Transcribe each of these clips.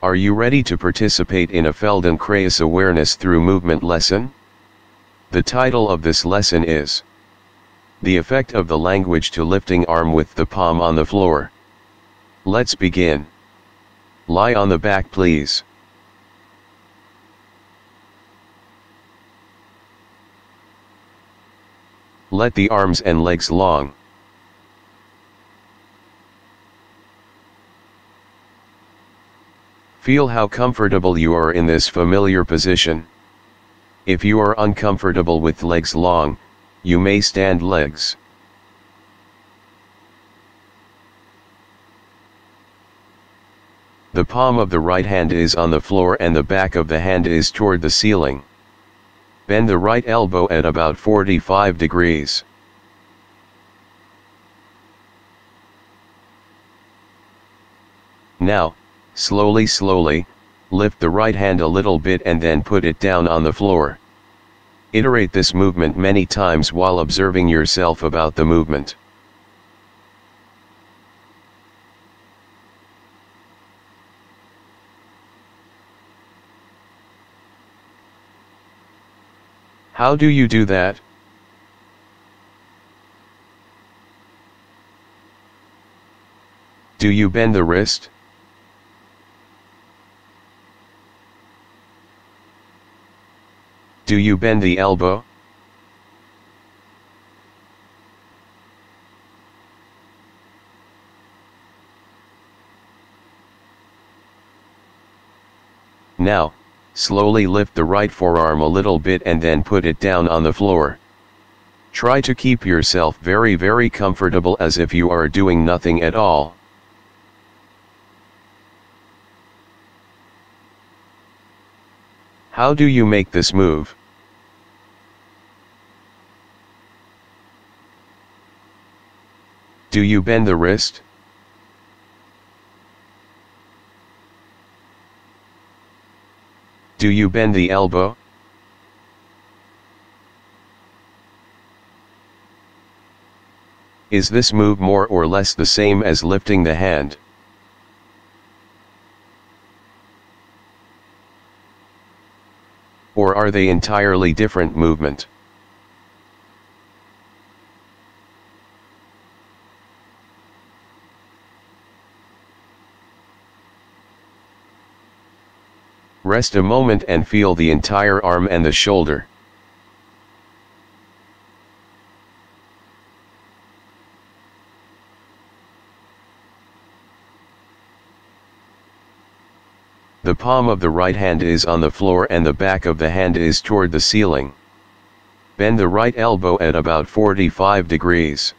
Are you ready to participate in a Feldenkrais awareness through movement lesson? The title of this lesson is The Effect of the Language to Lifting Arm with the Palm on the Floor. Let's begin. Lie on the back, please. Let the arms and legs long. Feel how comfortable you are in this familiar position. If you are uncomfortable with legs long, you may stand legs. The palm of the right hand is on the floor and the back of the hand is toward the ceiling. Bend the right elbow at about 45 degrees. Now, slowly, lift the right hand a little bit and then put it down on the floor. Iterate this movement many times while observing yourself about the movement. How do you do that? Do you bend the wrist? Do you bend the elbow? Now, slowly lift the right forearm a little bit and then put it down on the floor. Try to keep yourself very comfortable as if you are doing nothing at all. How do you make this move? Do you bend the wrist? Do you bend the elbow? Is this move more or less the same as lifting the hand? Or are they entirely different movement? Rest a moment and feel the entire arm and the shoulder. The palm of the right hand is on the floor and the back of the hand is toward the ceiling. Bend the right elbow at about 45 degrees.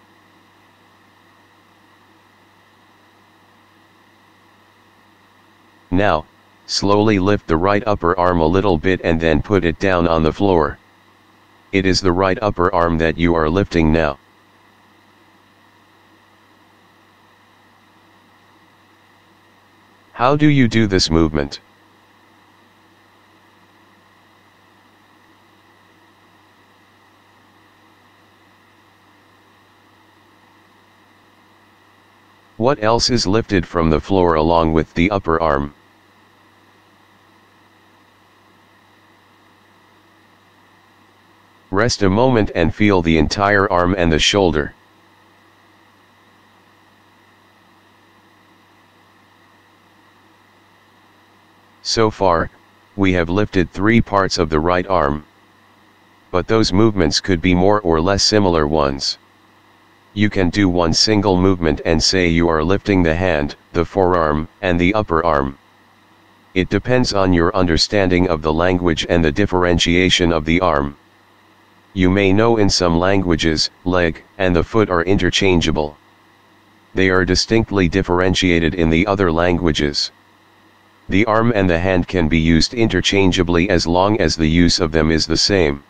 Now, slowly lift the right upper arm a little bit and then put it down on the floor. It is the right upper arm that you are lifting now. How do you do this movement? What else is lifted from the floor along with the upper arm? Rest a moment and feel the entire arm and the shoulder. So far, we have lifted 3 parts of the right arm. But those movements could be more or less similar ones. You can do one single movement and say you are lifting the hand, the forearm, and the upper arm. It depends on your understanding of the language and the differentiation of the arm. You may know in some languages, leg and the foot are interchangeable. They are distinctly differentiated in the other languages. The arm and the hand can be used interchangeably as long as the use of them is the same.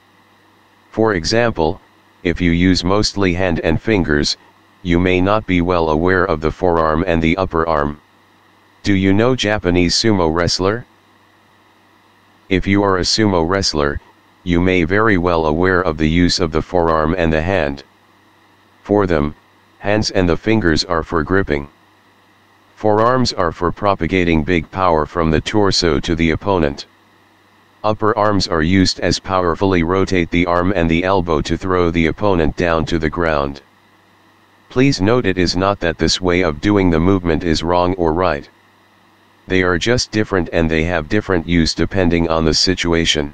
For example, if you use mostly hand and fingers, you may not be well aware of the forearm and the upper arm. Do you know Japanese sumo wrestler? If you are a sumo wrestler, you may very well aware of the use of the forearm and the hand. For them, hands and the fingers are for gripping. Forearms are for propagating big power from the torso to the opponent. Upper arms are used as powerfully rotate the arm and the elbow to throw the opponent down to the ground. Please note it is not that this way of doing the movement is wrong or right. They are just different and they have different use depending on the situation.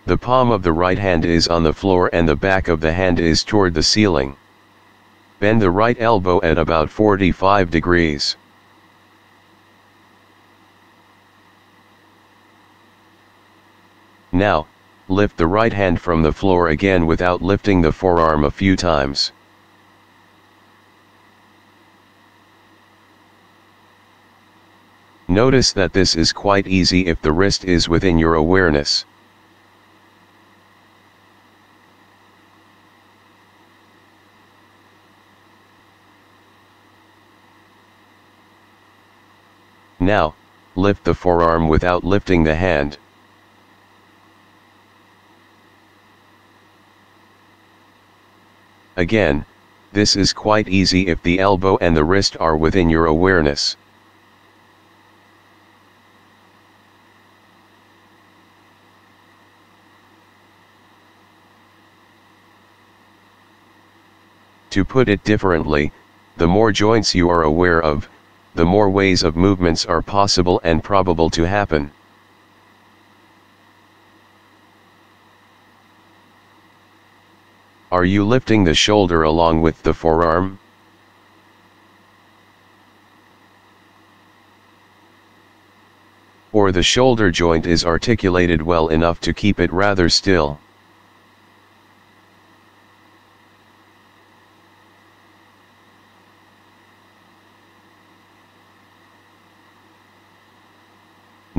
The palm of the right hand is on the floor and the back of the hand is toward the ceiling. Bend the right elbow at about 45 degrees. Now, lift the right hand from the floor again without lifting the forearm a few times. Notice that this is quite easy if the wrist is within your awareness. Now, lift the forearm without lifting the hand. Again, this is quite easy if the elbow and the wrist are within your awareness. To put it differently, the more joints you are aware of, the more ways of movements are possible and probable to happen. Are you lifting the shoulder along with the forearm? Or the shoulder joint is articulated well enough to keep it rather still?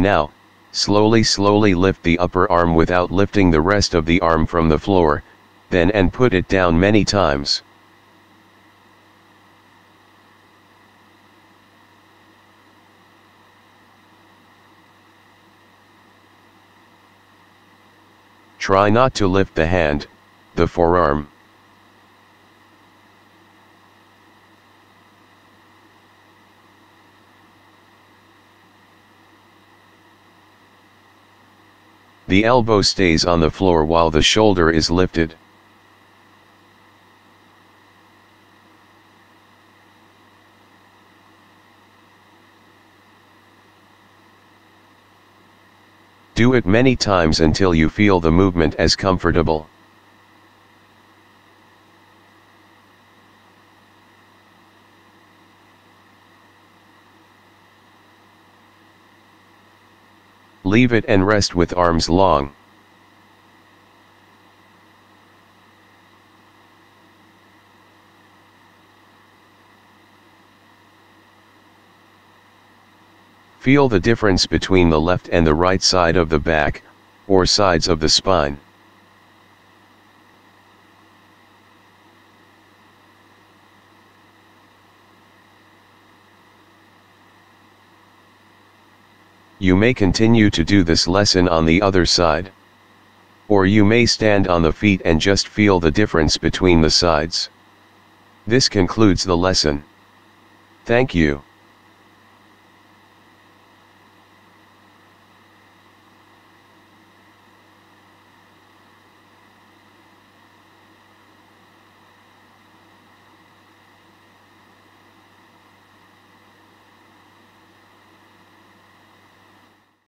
Now, slowly lift the upper arm without lifting the rest of the arm from the floor, then and put it down many times. Try not to lift the hand, the forearm. The elbow stays on the floor while the shoulder is lifted. Do it many times until you feel the movement as comfortable. Leave it and rest with arms long. Feel the difference between the left and the right side of the back, or sides of the spine. You may continue to do this lesson on the other side. Or you may stand on the feet and just feel the difference between the sides. This concludes the lesson. Thank you.